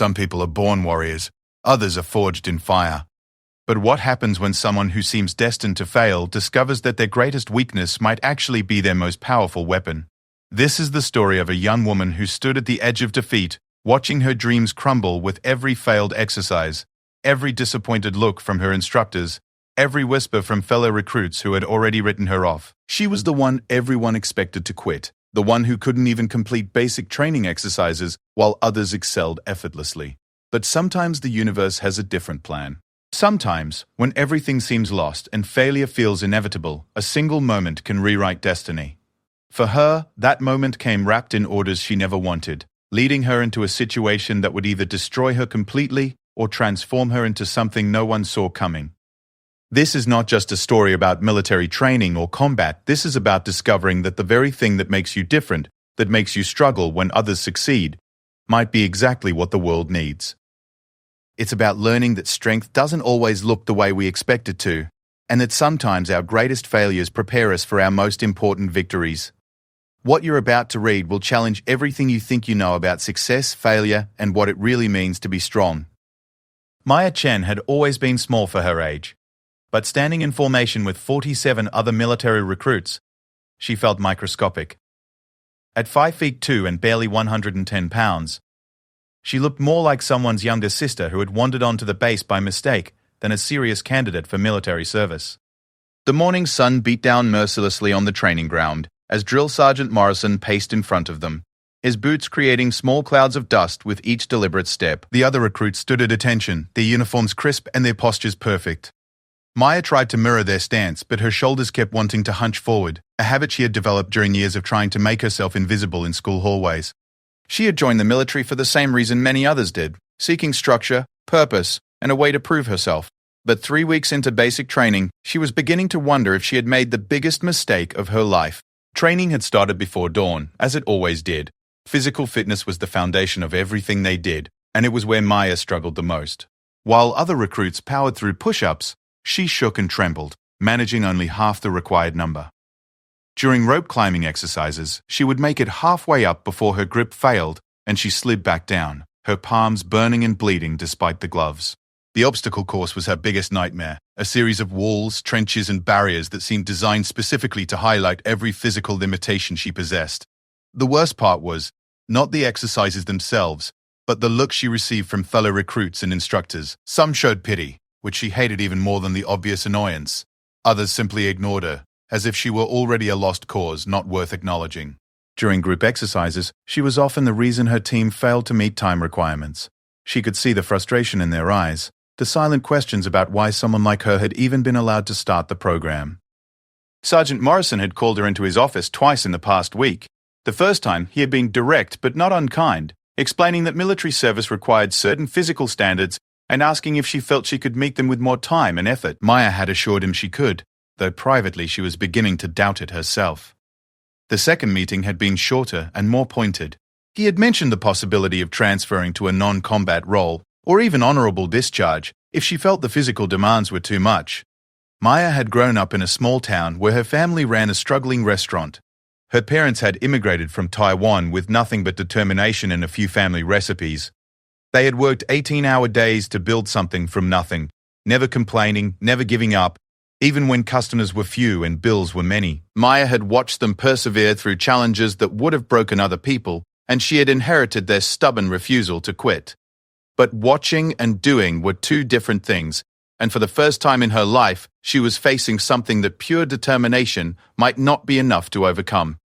Some people are born warriors, others are forged in fire. But what happens when someone who seems destined to fail discovers that their greatest weakness might actually be their most powerful weapon? This is the story of a young woman who stood at the edge of defeat, watching her dreams crumble with every failed exercise, every disappointed look from her instructors, every whisper from fellow recruits who had already written her off. She was the one everyone expected to quit, the one who couldn't even complete basic training exercises while others excelled effortlessly. But sometimes the universe has a different plan. Sometimes, when everything seems lost and failure feels inevitable, a single moment can rewrite destiny. For her, that moment came wrapped in orders she never wanted, leading her into a situation that would either destroy her completely or transform her into something no one saw coming. This is not just a story about military training or combat. This is about discovering that the very thing that makes you different, that makes you struggle when others succeed, might be exactly what the world needs. It's about learning that strength doesn't always look the way we expect it to, and that sometimes our greatest failures prepare us for our most important victories. What you're about to read will challenge everything you think you know about success, failure, and what it really means to be strong. Maya Chen had always been small for her age, but standing in formation with 47 other military recruits, she felt microscopic. At 5 feet 2 and barely 110 pounds, she looked more like someone's younger sister who had wandered onto the base by mistake than a serious candidate for military service. The morning sun beat down mercilessly on the training ground as Drill Sergeant Morrison paced in front of them, his boots creating small clouds of dust with each deliberate step. The other recruits stood at attention, their uniforms crisp and their postures perfect. Maya tried to mirror their stance, but her shoulders kept wanting to hunch forward, a habit she had developed during years of trying to make herself invisible in school hallways. She had joined the military for the same reason many others did, seeking structure, purpose, and a way to prove herself. But 3 weeks into basic training, she was beginning to wonder if she had made the biggest mistake of her life. Training had started before dawn, as it always did. Physical fitness was the foundation of everything they did, and it was where Maya struggled the most. While other recruits powered through push-ups, she shook and trembled, managing only half the required number. During rope climbing exercises, she would make it halfway up before her grip failed and she slid back down, her palms burning and bleeding despite the gloves. The obstacle course was her biggest nightmare, a series of walls, trenches, and barriers that seemed designed specifically to highlight every physical limitation she possessed. The worst part was not the exercises themselves, but the look she received from fellow recruits and instructors. Some showed pity, which she hated even more than the obvious annoyance. Others simply ignored her, as if she were already a lost cause not worth acknowledging. During group exercises, she was often the reason her team failed to meet time requirements. She could see the frustration in their eyes, the silent questions about why someone like her had even been allowed to start the program. Sergeant Morrison had called her into his office twice in the past week. The first time, he had been direct but not unkind, explaining that military service required certain physical standards and asking if she felt she could meet them with more time and effort. Maya had assured him she could, though privately she was beginning to doubt it herself. The second meeting had been shorter and more pointed. He had mentioned the possibility of transferring to a non-combat role, or even honorable discharge, if she felt the physical demands were too much. Maya had grown up in a small town where her family ran a struggling restaurant. Her parents had immigrated from Taiwan with nothing but determination and a few family recipes. They had worked 18-hour days to build something from nothing, never complaining, never giving up, even when customers were few and bills were many. Maya had watched them persevere through challenges that would have broken other people, and she had inherited their stubborn refusal to quit. But watching and doing were two different things, and for the first time in her life, she was facing something that pure determination might not be enough to overcome.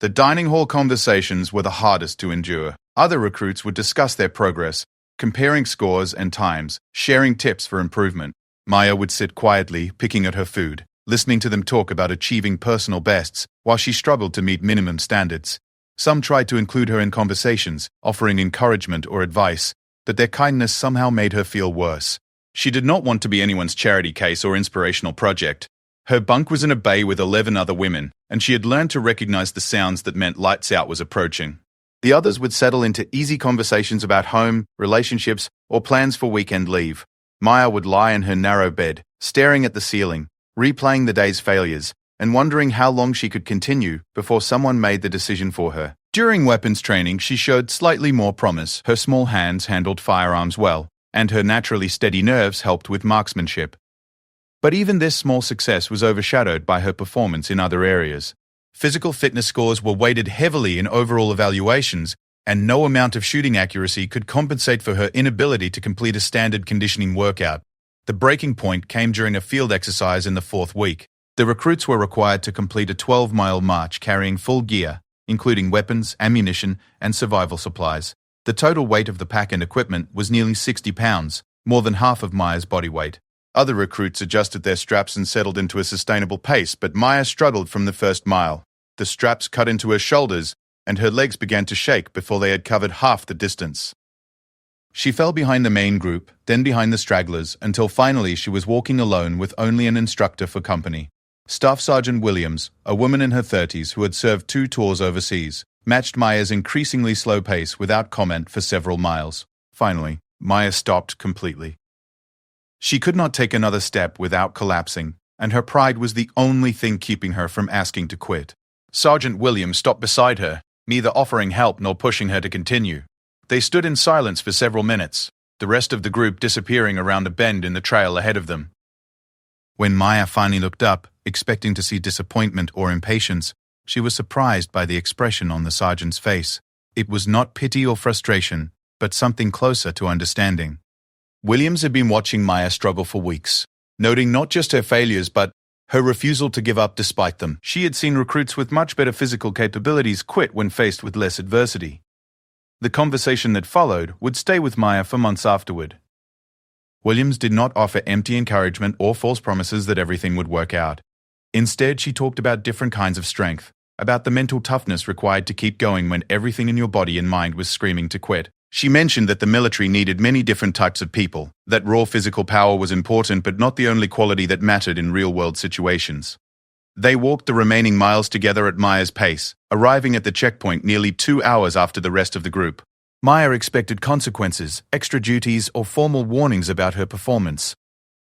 The dining hall conversations were the hardest to endure. Other recruits would discuss their progress, comparing scores and times, sharing tips for improvement. Maya would sit quietly, picking at her food, listening to them talk about achieving personal bests, while she struggled to meet minimum standards. Some tried to include her in conversations, offering encouragement or advice, but their kindness somehow made her feel worse. She did not want to be anyone's charity case or inspirational project. Her bunk was in a bay with 11 other women, and she had learned to recognize the sounds that meant lights out was approaching. The others would settle into easy conversations about home, relationships, or plans for weekend leave. Maya would lie in her narrow bed, staring at the ceiling, replaying the day's failures, and wondering how long she could continue before someone made the decision for her. During weapons training, she showed slightly more promise. Her small hands handled firearms well, and her naturally steady nerves helped with marksmanship. But even this small success was overshadowed by her performance in other areas. Physical fitness scores were weighted heavily in overall evaluations, and no amount of shooting accuracy could compensate for her inability to complete a standard conditioning workout. The breaking point came during a field exercise in the 4th week. The recruits were required to complete a 12-mile march carrying full gear, including weapons, ammunition, and survival supplies. The total weight of the pack and equipment was nearly 60 pounds, more than half of Maya's body weight. Other recruits adjusted their straps and settled into a sustainable pace, but Maya struggled from the first mile. The straps cut into her shoulders, and her legs began to shake before they had covered half the distance. She fell behind the main group, then behind the stragglers, until finally she was walking alone with only an instructor for company. Staff Sergeant Williams, a woman in her 30s who had served 2 tours overseas, matched Maya's increasingly slow pace without comment for several miles. Finally, Maya stopped completely. She could not take another step without collapsing, and her pride was the only thing keeping her from asking to quit. Sergeant Williams stopped beside her, neither offering help nor pushing her to continue. They stood in silence for several minutes, the rest of the group disappearing around a bend in the trail ahead of them. When Maya finally looked up, expecting to see disappointment or impatience, she was surprised by the expression on the sergeant's face. It was not pity or frustration, but something closer to understanding. Williams had been watching Maya struggle for weeks, noting not just her failures but her refusal to give up despite them. She had seen recruits with much better physical capabilities quit when faced with less adversity. The conversation that followed would stay with Maya for months afterward. Williams did not offer empty encouragement or false promises that everything would work out. Instead, she talked about different kinds of strength, about the mental toughness required to keep going when everything in your body and mind was screaming to quit. She mentioned that the military needed many different types of people, that raw physical power was important but not the only quality that mattered in real-world situations. They walked the remaining miles together at Maya's pace, arriving at the checkpoint nearly 2 hours after the rest of the group. Maya expected consequences, extra duties, or formal warnings about her performance.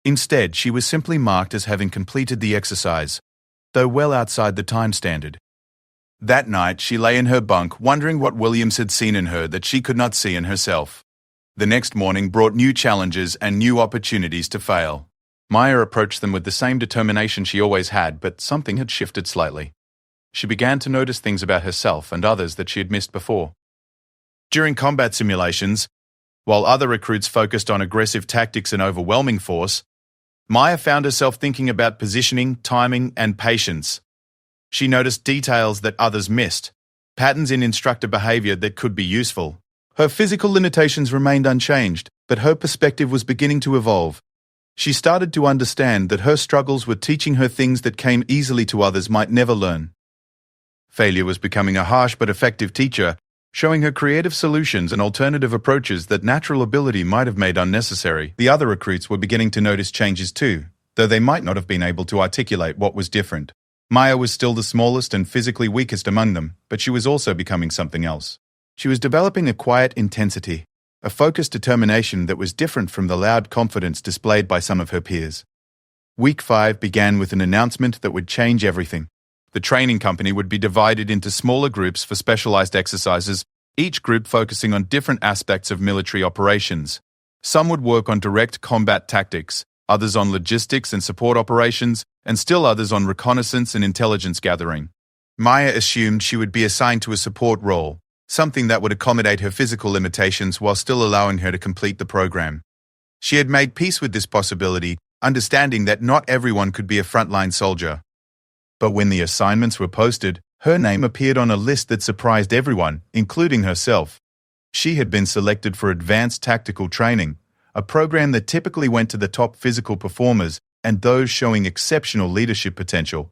Instead, she was simply marked as having completed the exercise, though well outside the time standard. That night, she lay in her bunk, wondering what Williams had seen in her that she could not see in herself. The next morning brought new challenges and new opportunities to fail. Maya approached them with the same determination she always had, but something had shifted slightly. She began to notice things about herself and others that she had missed before. During combat simulations, while other recruits focused on aggressive tactics and overwhelming force, Maya found herself thinking about positioning, timing, and patience. She noticed details that others missed, patterns in instructor behavior that could be useful. Her physical limitations remained unchanged, but her perspective was beginning to evolve. She started to understand that her struggles were teaching her things that came easily to others might never learn. Failure was becoming a harsh but effective teacher, showing her creative solutions and alternative approaches that natural ability might have made unnecessary. The other recruits were beginning to notice changes too, though they might not have been able to articulate what was different. Maya was still the smallest and physically weakest among them, but she was also becoming something else. She was developing a quiet intensity, a focused determination that was different from the loud confidence displayed by some of her peers. Week 5 began with an announcement that would change everything. The training company would be divided into smaller groups for specialized exercises, each group focusing on different aspects of military operations. Some would work on direct combat tactics, others on logistics and support operations, and still others on reconnaissance and intelligence gathering. Maya assumed she would be assigned to a support role, something that would accommodate her physical limitations while still allowing her to complete the program. She had made peace with this possibility, understanding that not everyone could be a frontline soldier. But when the assignments were posted, her name appeared on a list that surprised everyone, including herself. She had been selected for advanced tactical training, a program that typically went to the top physical performers and those showing exceptional leadership potential.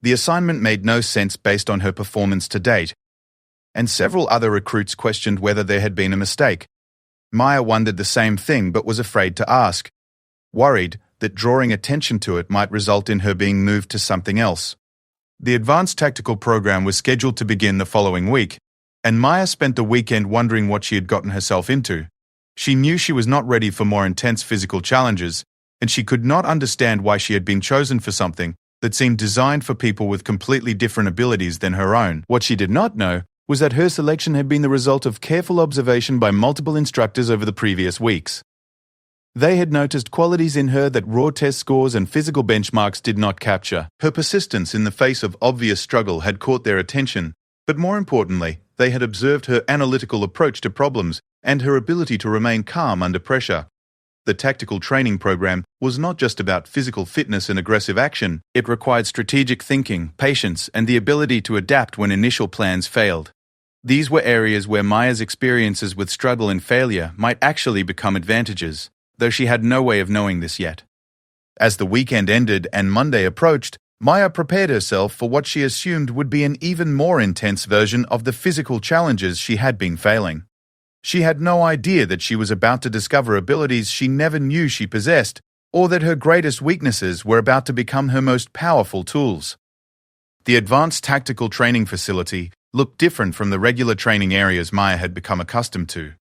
The assignment made no sense based on her performance to date, and several other recruits questioned whether there had been a mistake. Maya wondered the same thing but was afraid to ask, worried that drawing attention to it might result in her being moved to something else. The advanced tactical program was scheduled to begin the following week, and Maya spent the weekend wondering what she had gotten herself into. She knew she was not ready for more intense physical challenges, and she could not understand why she had been chosen for something that seemed designed for people with completely different abilities than her own. What she did not know was that her selection had been the result of careful observation by multiple instructors over the previous weeks. They had noticed qualities in her that raw test scores and physical benchmarks did not capture. Her persistence in the face of obvious struggle had caught their attention, but more importantly, they had observed her analytical approach to problems and her ability to remain calm under pressure. The tactical training program was not just about physical fitness and aggressive action. It required strategic thinking, patience, and the ability to adapt when initial plans failed. These were areas where Maya's experiences with struggle and failure might actually become advantages, though she had no way of knowing this yet. As the weekend ended and Monday approached, Maya prepared herself for what she assumed would be an even more intense version of the physical challenges she had been failing. She had no idea that she was about to discover abilities she never knew she possessed, or that her greatest weaknesses were about to become her most powerful tools. The advanced tactical training facility looked different from the regular training areas Maya had become accustomed to.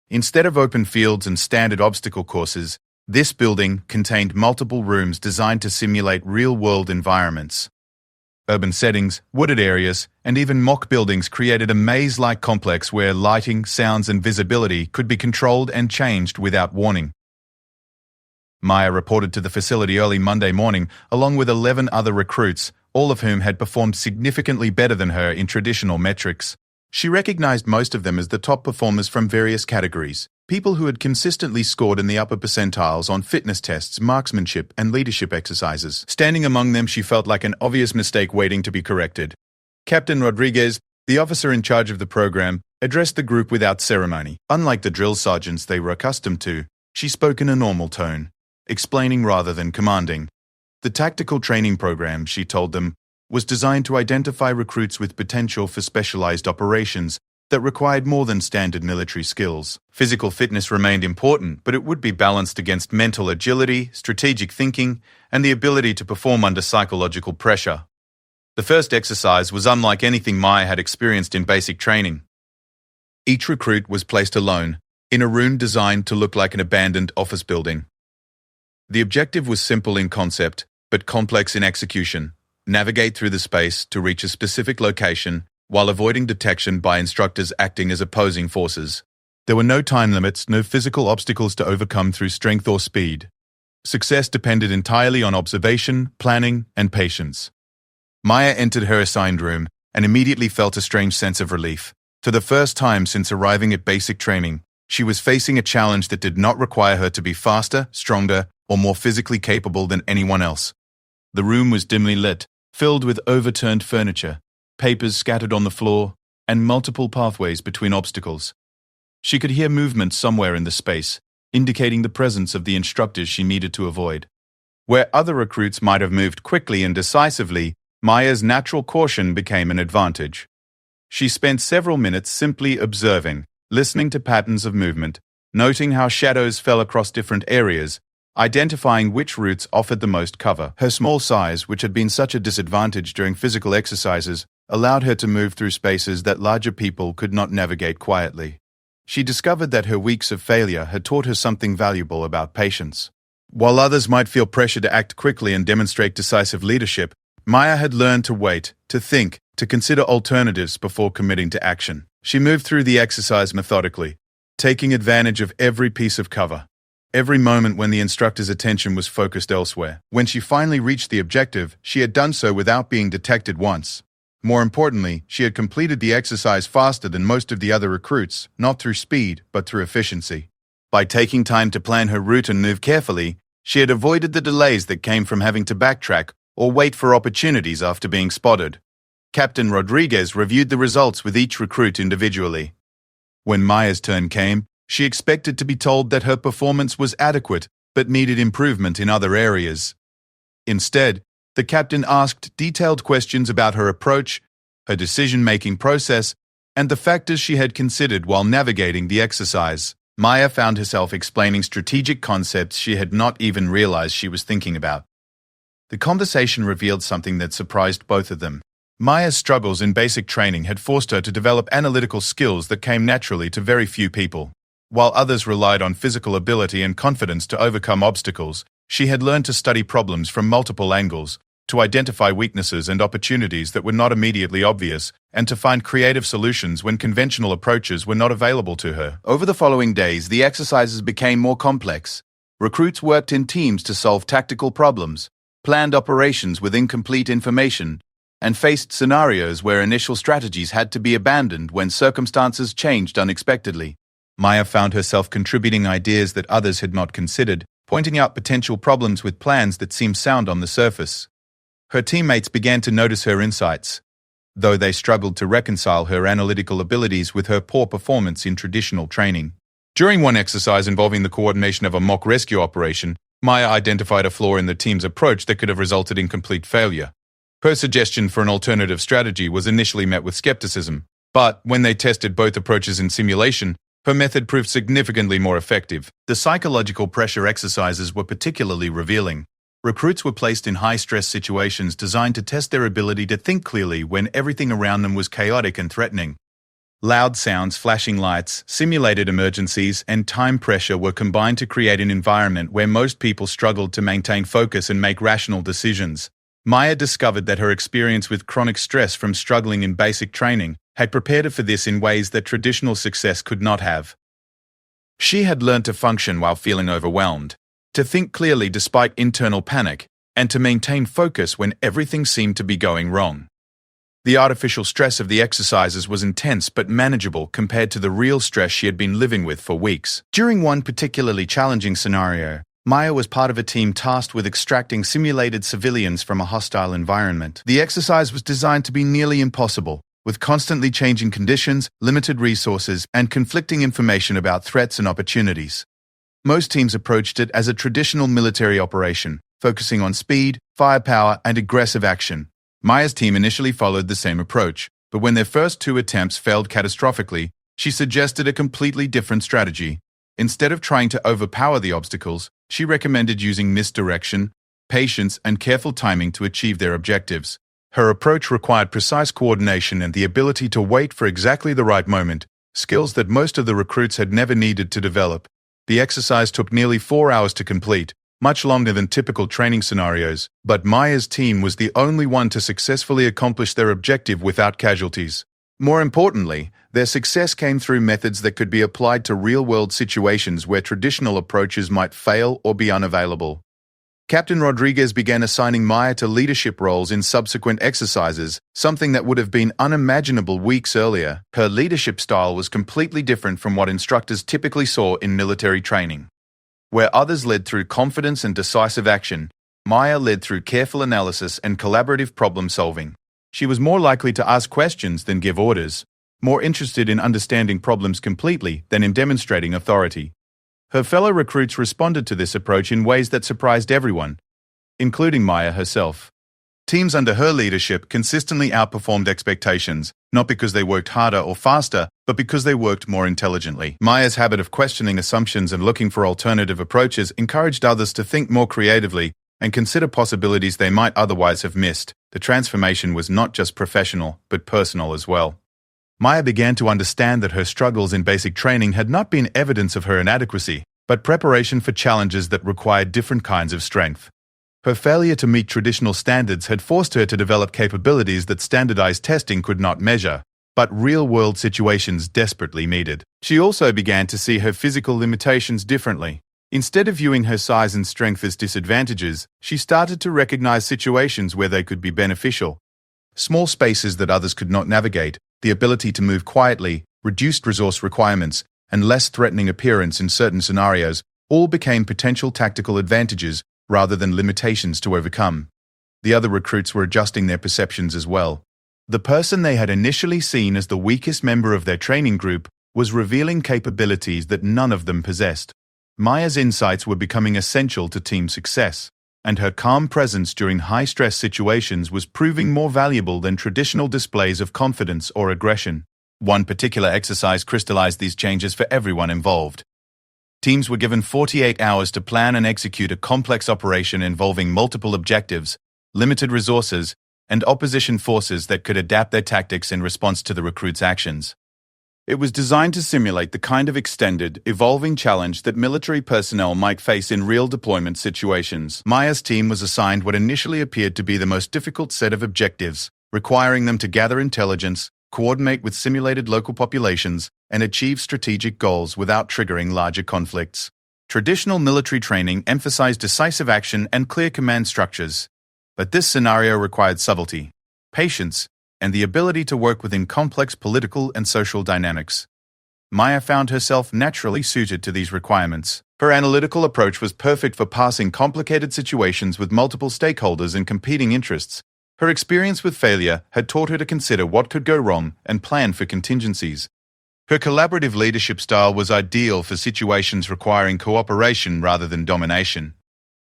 Instead of open fields and standard obstacle courses, this building contained multiple rooms designed to simulate real-world environments. Urban settings, wooded areas, and even mock buildings created a maze-like complex where lighting, sounds, and visibility could be controlled and changed without warning. Maya reported to the facility early Monday morning, along with 11 other recruits, all of whom had performed significantly better than her in traditional metrics. She recognized most of them as the top performers from various categories, people who had consistently scored in the upper percentiles on fitness tests, marksmanship, and leadership exercises. Standing among them, she felt like an obvious mistake waiting to be corrected. Captain Rodriguez, the officer in charge of the program, addressed the group without ceremony. Unlike the drill sergeants they were accustomed to, she spoke in a normal tone, explaining rather than commanding. The tactical training program, she told them, was designed to identify recruits with potential for specialized operations that required more than standard military skills. Physical fitness remained important, but it would be balanced against mental agility, strategic thinking, and the ability to perform under psychological pressure. The first exercise was unlike anything Maya had experienced in basic training. Each recruit was placed alone, in a room designed to look like an abandoned office building. The objective was simple in concept, but complex in execution: navigate through the space to reach a specific location while avoiding detection by instructors acting as opposing forces. There were no time limits, no physical obstacles to overcome through strength or speed. Success depended entirely on observation, planning, and patience. Maya entered her assigned room and immediately felt a strange sense of relief. For the first time since arriving at basic training, she was facing a challenge that did not require her to be faster, stronger, or more physically capable than anyone else. The room was dimly lit, filled with overturned furniture, papers scattered on the floor, and multiple pathways between obstacles. She could hear movement somewhere in the space, indicating the presence of the instructors she needed to avoid. Where other recruits might have moved quickly and decisively, Maya's natural caution became an advantage. She spent several minutes simply observing, listening to patterns of movement, noting how shadows fell across different areas, identifying which routes offered the most cover. Her small size, which had been such a disadvantage during physical exercises, allowed her to move through spaces that larger people could not navigate quietly. She discovered that her weeks of failure had taught her something valuable about patience. While others might feel pressure to act quickly and demonstrate decisive leadership, Maya had learned to wait, to think, to consider alternatives before committing to action. She moved through the exercise methodically, taking advantage of every piece of cover, every moment when the instructor's attention was focused elsewhere. When she finally reached the objective, she had done so without being detected once. More importantly, she had completed the exercise faster than most of the other recruits, not through speed, but through efficiency. By taking time to plan her route and move carefully, she had avoided the delays that came from having to backtrack or wait for opportunities after being spotted. Captain Rodriguez reviewed the results with each recruit individually. When Maya's turn came, she expected to be told that her performance was adequate but needed improvement in other areas. Instead, the captain asked detailed questions about her approach, her decision-making process, and the factors she had considered while navigating the exercise. Maya found herself explaining strategic concepts she had not even realized she was thinking about. The conversation revealed something that surprised both of them. Maya's struggles in basic training had forced her to develop analytical skills that came naturally to very few people. While others relied on physical ability and confidence to overcome obstacles, she had learned to study problems from multiple angles, to identify weaknesses and opportunities that were not immediately obvious, and to find creative solutions when conventional approaches were not available to her. Over the following days, the exercises became more complex. Recruits worked in teams to solve tactical problems, planned operations with incomplete information, and faced scenarios where initial strategies had to be abandoned when circumstances changed unexpectedly. Maya found herself contributing ideas that others had not considered, pointing out potential problems with plans that seemed sound on the surface. Her teammates began to notice her insights, though they struggled to reconcile her analytical abilities with her poor performance in traditional training. During one exercise involving the coordination of a mock rescue operation, Maya identified a flaw in the team's approach that could have resulted in complete failure. Her suggestion for an alternative strategy was initially met with skepticism, but when they tested both approaches in simulation, her method proved significantly more effective. The psychological pressure exercises were particularly revealing. Recruits were placed in high-stress situations designed to test their ability to think clearly when everything around them was chaotic and threatening. Loud sounds, flashing lights, simulated emergencies, and time pressure were combined to create an environment where most people struggled to maintain focus and make rational decisions. Maya discovered that her experience with chronic stress from struggling in basic training had prepared her for this in ways that traditional success could not have. She had learned to function while feeling overwhelmed, to think clearly despite internal panic, and to maintain focus when everything seemed to be going wrong. The artificial stress of the exercises was intense but manageable compared to the real stress she had been living with for weeks. During one particularly challenging scenario, Maya was part of a team tasked with extracting simulated civilians from a hostile environment. The exercise was designed to be nearly impossible, with constantly changing conditions, limited resources, and conflicting information about threats and opportunities. Most teams approached it as a traditional military operation, focusing on speed, firepower, and aggressive action. Maya's team initially followed the same approach, but when their first two attempts failed catastrophically, she suggested a completely different strategy. Instead of trying to overpower the obstacles, she recommended using misdirection, patience, and careful timing to achieve their objectives. Her approach required precise coordination and the ability to wait for exactly the right moment, skills that most of the recruits had never needed to develop. The exercise took nearly 4 hours to complete, much longer than typical training scenarios, but Maya's team was the only one to successfully accomplish their objective without casualties. More importantly, their success came through methods that could be applied to real-world situations where traditional approaches might fail or be unavailable. Captain Rodriguez began assigning Maya to leadership roles in subsequent exercises, something that would have been unimaginable weeks earlier. Her leadership style was completely different from what instructors typically saw in military training. Where others led through confidence and decisive action, Maya led through careful analysis and collaborative problem-solving. She was more likely to ask questions than give orders, more interested in understanding problems completely than in demonstrating authority. Her fellow recruits responded to this approach in ways that surprised everyone, including Maya herself. Teams under her leadership consistently outperformed expectations, not because they worked harder or faster, but because they worked more intelligently. Maya's habit of questioning assumptions and looking for alternative approaches encouraged others to think more creatively and consider possibilities they might otherwise have missed. The transformation was not just professional, but personal as well. Maya began to understand that her struggles in basic training had not been evidence of her inadequacy, but preparation for challenges that required different kinds of strength. Her failure to meet traditional standards had forced her to develop capabilities that standardized testing could not measure, but real-world situations desperately needed. She also began to see her physical limitations differently. Instead of viewing her size and strength as disadvantages, she started to recognize situations where they could be beneficial. Small spaces that others could not navigate, the ability to move quietly, reduced resource requirements, and less threatening appearance in certain scenarios all became potential tactical advantages rather than limitations to overcome. The other recruits were adjusting their perceptions as well. The person they had initially seen as the weakest member of their training group was revealing capabilities that none of them possessed. Maya's insights were becoming essential to team success, and her calm presence during high-stress situations was proving more valuable than traditional displays of confidence or aggression. One particular exercise crystallized these changes for everyone involved. Teams were given 48 hours to plan and execute a complex operation involving multiple objectives, limited resources, and opposition forces that could adapt their tactics in response to the recruits' actions. It was designed to simulate the kind of extended, evolving challenge that military personnel might face in real deployment situations. Maya's team was assigned what initially appeared to be the most difficult set of objectives, requiring them to gather intelligence, coordinate with simulated local populations, and achieve strategic goals without triggering larger conflicts. Traditional military training emphasized decisive action and clear command structures, but this scenario required subtlety, patience, and the ability to work within complex political and social dynamics. Maya found herself naturally suited to these requirements. Her analytical approach was perfect for passing complicated situations with multiple stakeholders and competing interests. Her experience with failure had taught her to consider what could go wrong and plan for contingencies. Her collaborative leadership style was ideal for situations requiring cooperation rather than domination.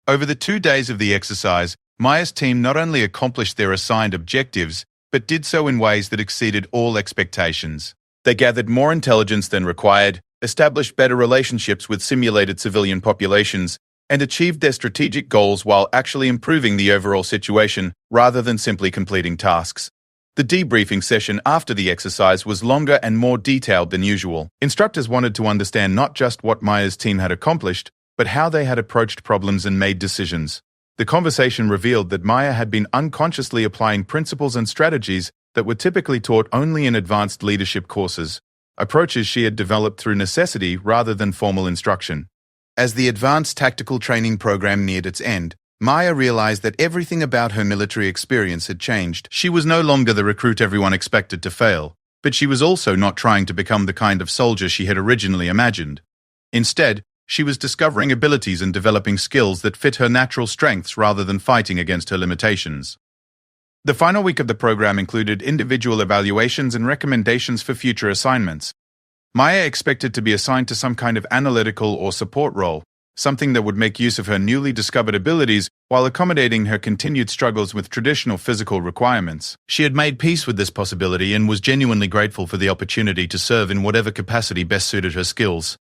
Over the 2 days of the exercise, Maya's team not only accomplished their assigned objectives, but did so in ways that exceeded all expectations. They gathered more intelligence than required, established better relationships with simulated civilian populations, and achieved their strategic goals while actually improving the overall situation rather than simply completing tasks. The debriefing session after the exercise was longer and more detailed than usual. Instructors wanted to understand not just what Maya's team had accomplished, but how they had approached problems and made decisions. The conversation revealed that Maya had been unconsciously applying principles and strategies that were typically taught only in advanced leadership courses, approaches she had developed through necessity rather than formal instruction. As the advanced tactical training program neared its end, Maya realized that everything about her military experience had changed. She was no longer the recruit everyone expected to fail, but she was also not trying to become the kind of soldier she had originally imagined. Instead, she was discovering abilities and developing skills that fit her natural strengths rather than fighting against her limitations. The final week of the program included individual evaluations and recommendations for future assignments. Maya expected to be assigned to some kind of analytical or support role, something that would make use of her newly discovered abilities while accommodating her continued struggles with traditional physical requirements. She had made peace with this possibility and was genuinely grateful for the opportunity to serve in whatever capacity best suited her skills.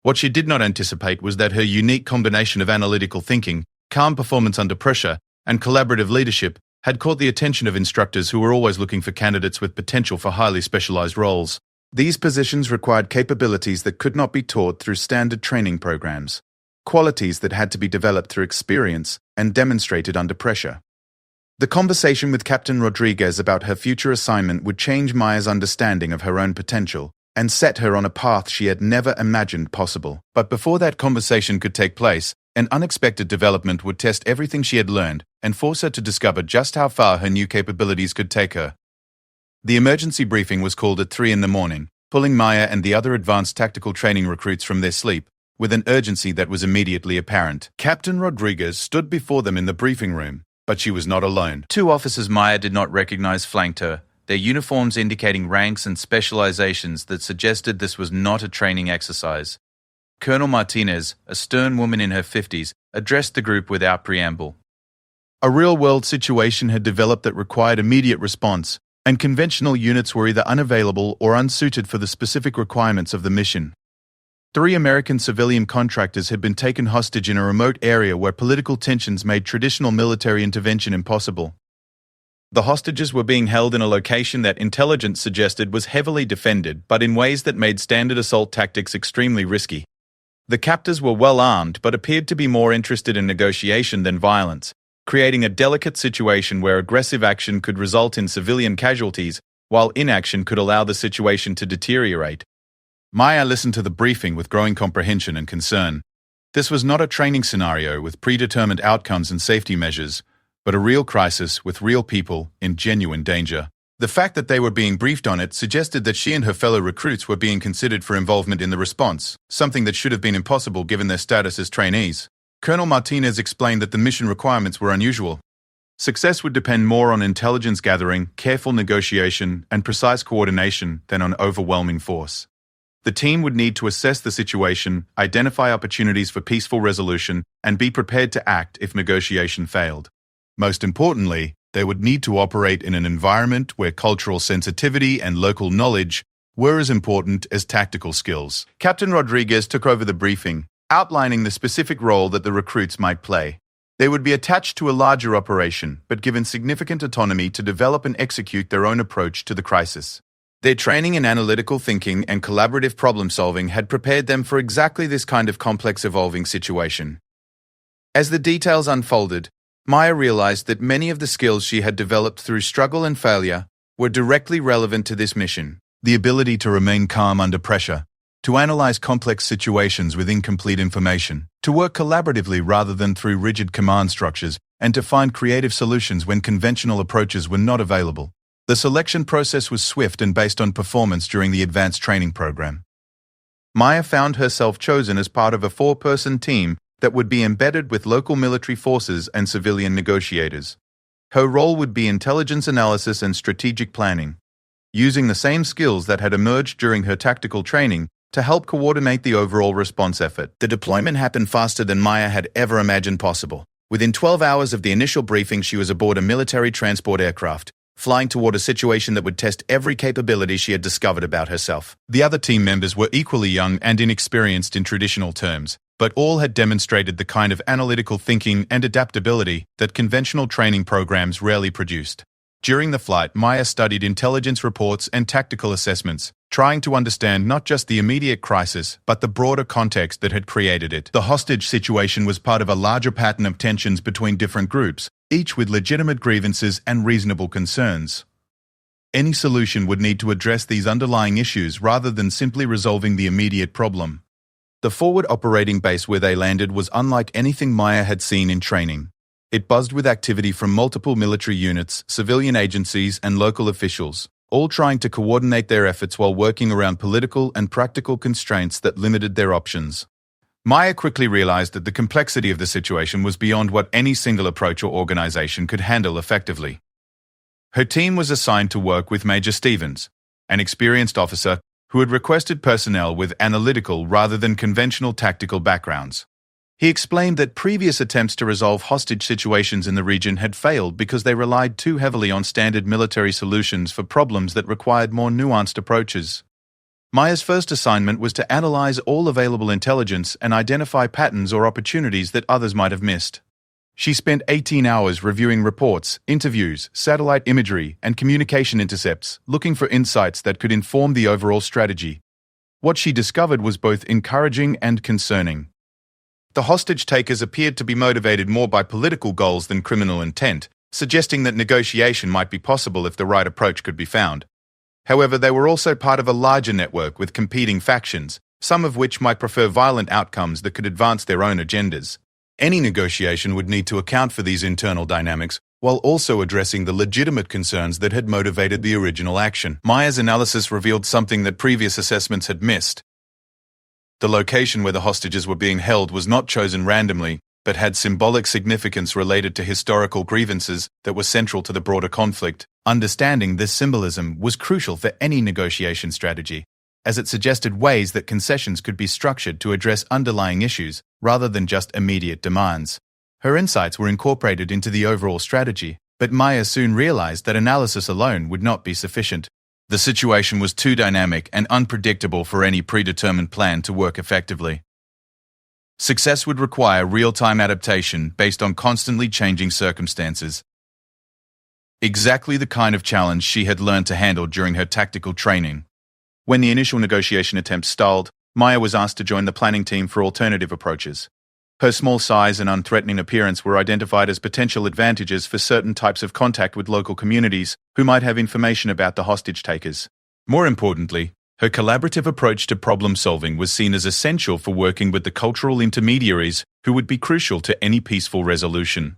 What she did not anticipate was that her unique combination of analytical thinking, calm performance under pressure, and collaborative leadership had caught the attention of instructors who were always looking for candidates with potential for highly specialized roles. These positions required capabilities that could not be taught through standard training programs, qualities that had to be developed through experience and demonstrated under pressure. The conversation with Captain Rodriguez about her future assignment would change Maya's understanding of her own potential and set her on a path she had never imagined possible. But before that conversation could take place, an unexpected development would test everything she had learned and force her to discover just how far her new capabilities could take her. The emergency briefing was called at 3 a.m, pulling Maya and the other advanced tactical training recruits from their sleep, with an urgency that was immediately apparent. Captain Rodriguez stood before them in the briefing room, but she was not alone. 2 officers Maya did not recognize flanked her, their uniforms indicating ranks and specializations that suggested this was not a training exercise. Colonel Martinez, a stern woman in her 50s, addressed the group without preamble. A real-world situation had developed that required immediate response, and conventional units were either unavailable or unsuited for the specific requirements of the mission. 3 American civilian contractors had been taken hostage in a remote area where political tensions made traditional military intervention impossible. The hostages were being held in a location that intelligence suggested was heavily defended, but in ways that made standard assault tactics extremely risky. The captors were well armed but appeared to be more interested in negotiation than violence, creating a delicate situation where aggressive action could result in civilian casualties, while inaction could allow the situation to deteriorate. Maya listened to the briefing with growing comprehension and concern. This was not a training scenario with predetermined outcomes and safety measures, but a real crisis with real people in genuine danger. The fact that they were being briefed on it suggested that she and her fellow recruits were being considered for involvement in the response, something that should have been impossible given their status as trainees. Colonel Martinez explained that the mission requirements were unusual. Success would depend more on intelligence gathering, careful negotiation, and precise coordination than on overwhelming force. The team would need to assess the situation, identify opportunities for peaceful resolution, and be prepared to act if negotiation failed. Most importantly, they would need to operate in an environment where cultural sensitivity and local knowledge were as important as tactical skills. Captain Rodriguez took over the briefing, outlining the specific role that the recruits might play. They would be attached to a larger operation, but given significant autonomy to develop and execute their own approach to the crisis. Their training in analytical thinking and collaborative problem-solving had prepared them for exactly this kind of complex evolving situation. As the details unfolded, Maya realized that many of the skills she had developed through struggle and failure were directly relevant to this mission. The ability to remain calm under pressure, to analyze complex situations with incomplete information, to work collaboratively rather than through rigid command structures, and to find creative solutions when conventional approaches were not available. The selection process was swift and based on performance during the advanced training program. Maya found herself chosen as part of a 4-person team that would be embedded with local military forces and civilian negotiators. Her role would be intelligence analysis and strategic planning, using the same skills that had emerged during her tactical training to help coordinate the overall response effort. The deployment happened faster than Maya had ever imagined possible. Within 12 hours of the initial briefing, she was aboard a military transport aircraft, flying toward a situation that would test every capability she had discovered about herself. The other team members were equally young and inexperienced in traditional terms, but all had demonstrated the kind of analytical thinking and adaptability that conventional training programs rarely produced. During the flight, Maya studied intelligence reports and tactical assessments, trying to understand not just the immediate crisis, but the broader context that had created it. The hostage situation was part of a larger pattern of tensions between different groups, each with legitimate grievances and reasonable concerns. Any solution would need to address these underlying issues rather than simply resolving the immediate problem. The forward operating base where they landed was unlike anything Maya had seen in training. It buzzed with activity from multiple military units, civilian agencies, and local officials, all trying to coordinate their efforts while working around political and practical constraints that limited their options. Maya quickly realized that the complexity of the situation was beyond what any single approach or organization could handle effectively. Her team was assigned to work with Major Stevens, an experienced officer who had requested personnel with analytical rather than conventional tactical backgrounds. He explained that previous attempts to resolve hostage situations in the region had failed because they relied too heavily on standard military solutions for problems that required more nuanced approaches. Maya's first assignment was to analyze all available intelligence and identify patterns or opportunities that others might have missed. She spent 18 hours reviewing reports, interviews, satellite imagery, and communication intercepts, looking for insights that could inform the overall strategy. What she discovered was both encouraging and concerning. The hostage takers appeared to be motivated more by political goals than criminal intent, suggesting that negotiation might be possible if the right approach could be found. However, they were also part of a larger network with competing factions, some of which might prefer violent outcomes that could advance their own agendas. Any negotiation would need to account for these internal dynamics, while also addressing the legitimate concerns that had motivated the original action. Maya's analysis revealed something that previous assessments had missed. The location where the hostages were being held was not chosen randomly, but had symbolic significance related to historical grievances that were central to the broader conflict. Understanding this symbolism was crucial for any negotiation strategy, as it suggested ways that concessions could be structured to address underlying issues rather than just immediate demands. Her insights were incorporated into the overall strategy, but Maya soon realized that analysis alone would not be sufficient. The situation was too dynamic and unpredictable for any predetermined plan to work effectively. Success would require real-time adaptation based on constantly changing circumstances. Exactly the kind of challenge she had learned to handle during her tactical training. When the initial negotiation attempts stalled, Maya was asked to join the planning team for alternative approaches. Her small size and unthreatening appearance were identified as potential advantages for certain types of contact with local communities who might have information about the hostage takers. More importantly, her collaborative approach to problem-solving was seen as essential for working with the cultural intermediaries who would be crucial to any peaceful resolution.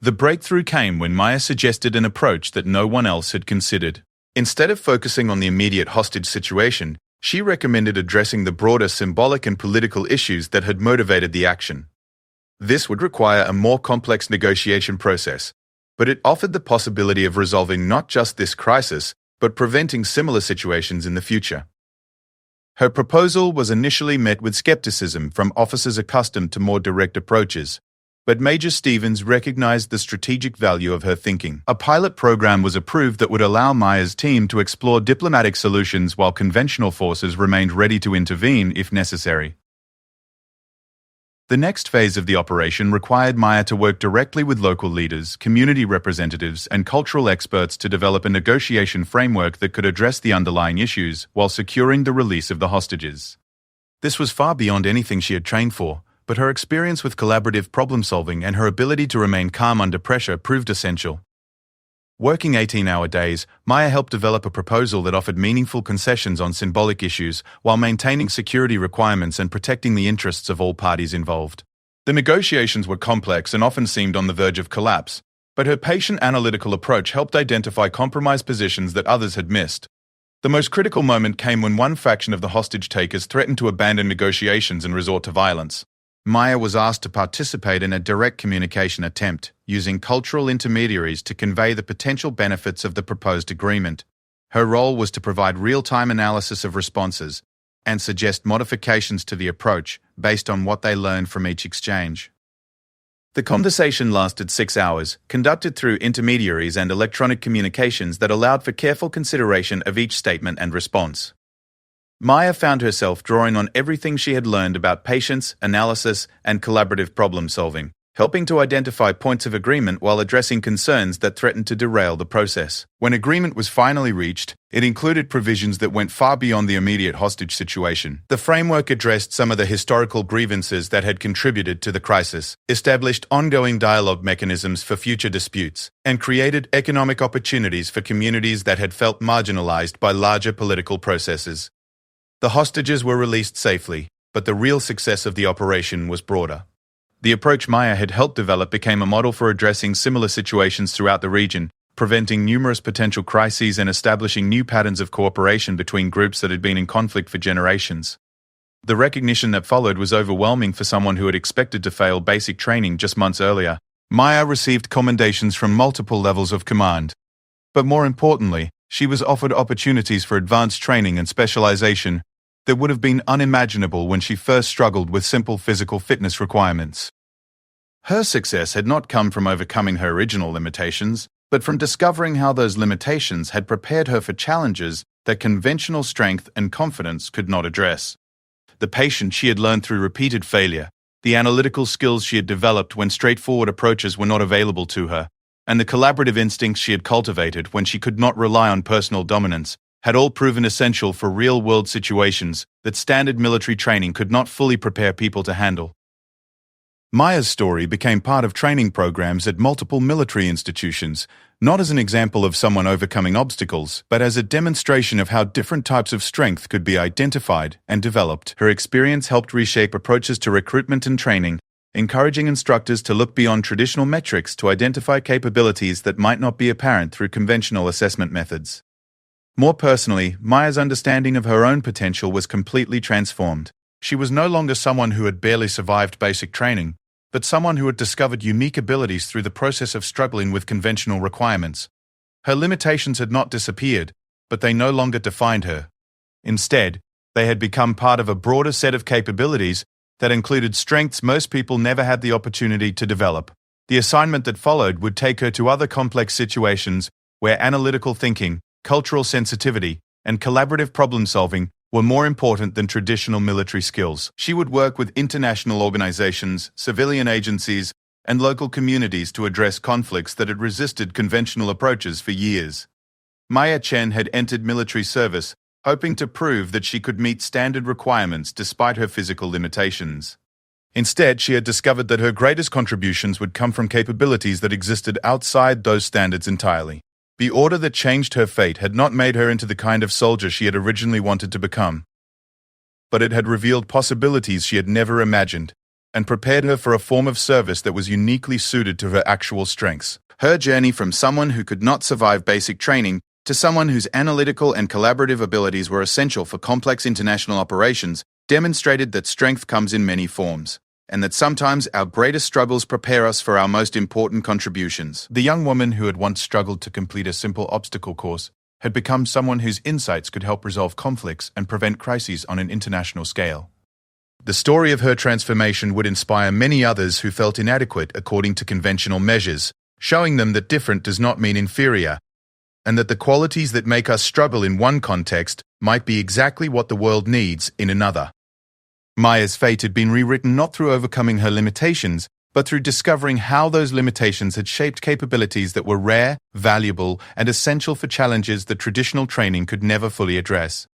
The breakthrough came when Maya suggested an approach that no one else had considered. Instead of focusing on the immediate hostage situation, she recommended addressing the broader symbolic and political issues that had motivated the action. This would require a more complex negotiation process, but it offered the possibility of resolving not just this crisis, but preventing similar situations in the future. Her proposal was initially met with skepticism from officers accustomed to more direct approaches, but Major Stevens recognized the strategic value of her thinking. A pilot program was approved that would allow Maya's team to explore diplomatic solutions while conventional forces remained ready to intervene if necessary. The next phase of the operation required Maya to work directly with local leaders, community representatives, and cultural experts to develop a negotiation framework that could address the underlying issues while securing the release of the hostages. This was far beyond anything she had trained for, but her experience with collaborative problem-solving and her ability to remain calm under pressure proved essential. Working 18-hour days, Maya helped develop a proposal that offered meaningful concessions on symbolic issues while maintaining security requirements and protecting the interests of all parties involved. The negotiations were complex and often seemed on the verge of collapse, but her patient analytical approach helped identify compromise positions that others had missed. The most critical moment came when one faction of the hostage-takers threatened to abandon negotiations and resort to violence. Maya was asked to participate in a direct communication attempt, using cultural intermediaries to convey the potential benefits of the proposed agreement. Her role was to provide real-time analysis of responses and suggest modifications to the approach based on what they learned from each exchange. The conversation lasted 6 hours, conducted through intermediaries and electronic communications that allowed for careful consideration of each statement and response. Maya found herself drawing on everything she had learned about patience, analysis, and collaborative problem-solving, helping to identify points of agreement while addressing concerns that threatened to derail the process. When agreement was finally reached, it included provisions that went far beyond the immediate hostage situation. The framework addressed some of the historical grievances that had contributed to the crisis, established ongoing dialogue mechanisms for future disputes, and created economic opportunities for communities that had felt marginalized by larger political processes. The hostages were released safely, but the real success of the operation was broader. The approach Maya had helped develop became a model for addressing similar situations throughout the region, preventing numerous potential crises and establishing new patterns of cooperation between groups that had been in conflict for generations. The recognition that followed was overwhelming for someone who had expected to fail basic training just months earlier. Maya received commendations from multiple levels of command. But more importantly, she was offered opportunities for advanced training and specialization that would have been unimaginable when she first struggled with simple physical fitness requirements. Her success had not come from overcoming her original limitations, but from discovering how those limitations had prepared her for challenges that conventional strength and confidence could not address. The patience she had learned through repeated failure, the analytical skills she had developed when straightforward approaches were not available to her, and the collaborative instincts she had cultivated when she could not rely on personal dominance, had all proven essential for real-world situations that standard military training could not fully prepare people to handle. Maya's story became part of training programs at multiple military institutions, not as an example of someone overcoming obstacles, but as a demonstration of how different types of strength could be identified and developed. Her experience helped reshape approaches to recruitment and training, encouraging instructors to look beyond traditional metrics to identify capabilities that might not be apparent through conventional assessment methods. More personally, Maya's understanding of her own potential was completely transformed. She was no longer someone who had barely survived basic training, but someone who had discovered unique abilities through the process of struggling with conventional requirements. Her limitations had not disappeared, but they no longer defined her. Instead, they had become part of a broader set of capabilities that included strengths most people never had the opportunity to develop. The assignment that followed would take her to other complex situations where analytical thinking, cultural sensitivity, and collaborative problem-solving were more important than traditional military skills. She would work with international organizations, civilian agencies, and local communities to address conflicts that had resisted conventional approaches for years. Maya Chen had entered military service, hoping to prove that she could meet standard requirements despite her physical limitations. Instead, she had discovered that her greatest contributions would come from capabilities that existed outside those standards entirely. The order that changed her fate had not made her into the kind of soldier she had originally wanted to become, but it had revealed possibilities she had never imagined and prepared her for a form of service that was uniquely suited to her actual strengths. Her journey from someone who could not survive basic training to someone whose analytical and collaborative abilities were essential for complex international operations demonstrated that strength comes in many forms, and that sometimes our greatest struggles prepare us for our most important contributions. The young woman who had once struggled to complete a simple obstacle course had become someone whose insights could help resolve conflicts and prevent crises on an international scale. The story of her transformation would inspire many others who felt inadequate according to conventional measures, showing them that different does not mean inferior, and that the qualities that make us struggle in one context might be exactly what the world needs in another. Maya's fate had been rewritten not through overcoming her limitations, but through discovering how those limitations had shaped capabilities that were rare, valuable, and essential for challenges that traditional training could never fully address.